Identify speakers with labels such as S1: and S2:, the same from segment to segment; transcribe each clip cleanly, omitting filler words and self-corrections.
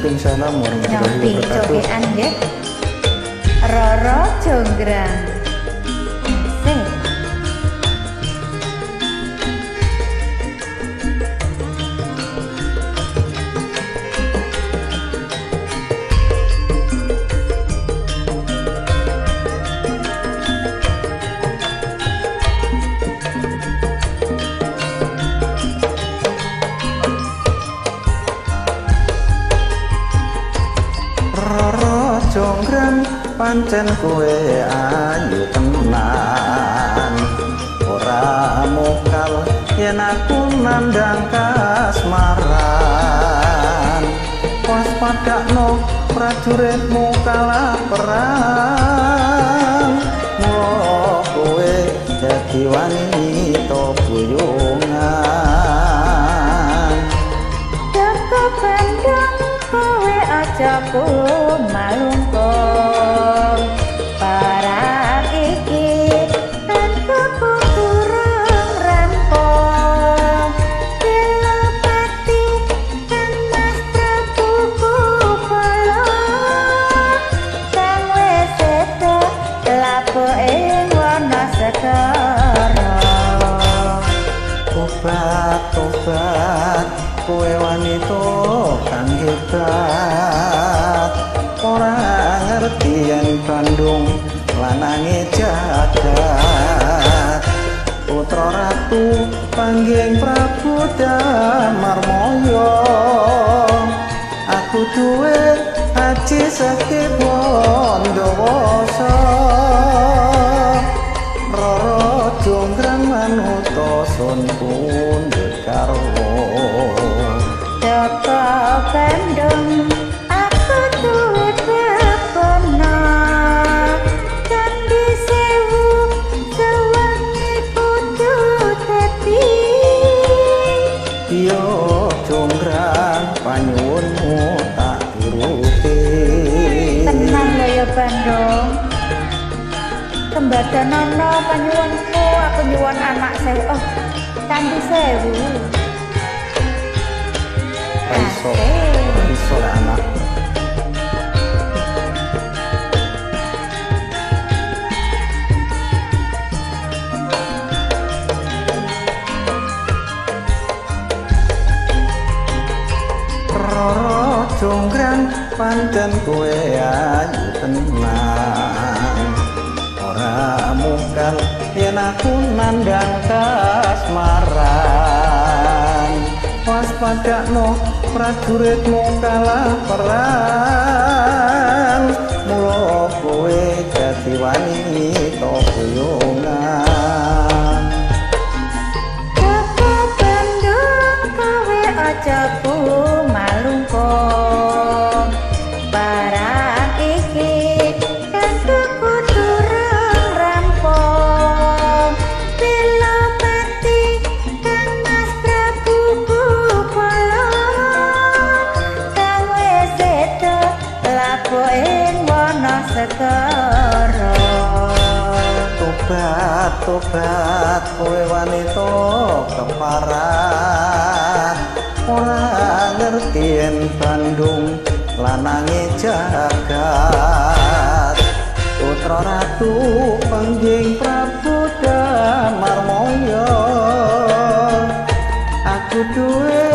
S1: Waalaikumsalam warahmatullahi
S2: Nyobi
S1: wabarakatuh.
S2: cokean nggih. Roro Jonggrang. Sing.
S1: Roro Jonggrang pancen kowe ayu tenan, ora mokal yen aku nandang kasmaran. Waspadakno prajuritmu kalah perang, mula kowe dadi wanita buyungan.
S2: Teko Bandung kowe aja malungkung. Parang iki tanpa kurang rampung. Bila pati kan Mas Prabu Kupala, kang wis sedo lapo ing wana segara.
S1: Obat-obat kowe wanita kang hebat, ora ngerti yen Bandung lanange jagat. Putra ratu pangging Prabu Damarmaya, aku duwe aji sekti Bondowasa. Roro Jonggrang manuta sun pundhut garwa.
S2: Teko Bandung aku duwe pepena, Candhi Sewu sewengi kudu dadi.
S1: Yo Jonggrang panyuwunmu tak turuti.
S2: Tenang lho ya Bandung. Sembadanono panyuwunku, aku nyuwun anak sewu. Oh, Candhi Sewu.
S1: Raiso anak. Roro Jonggrang pancen kowe ayu tenan, ora mungkal yen aku nandang kasmaran. Waspadakno prajuritmu kalah perang, mula kowe dadi wanita buyungan.
S2: Teko Bandung kowe aja malungkung. Barang iki kan kudu rampung. Bila mati kan Mas Prabu Kupala, kang wis sedo lapo ing wana segara.
S1: Tobat kowe wanita keparat, ora ngerti yen Bandung lanange jagat. Putra ratu pangging Prabu Damarmaya, aku duwe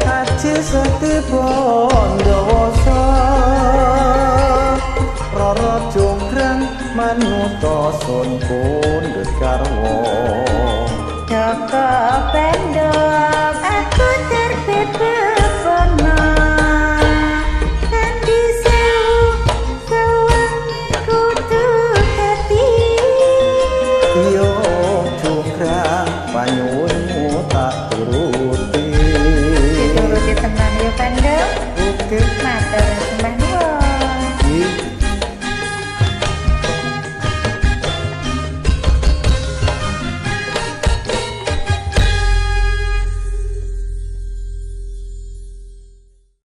S1: aji sekti Bondowasa. Roro Jonggrang manuta sun pundhut garwa.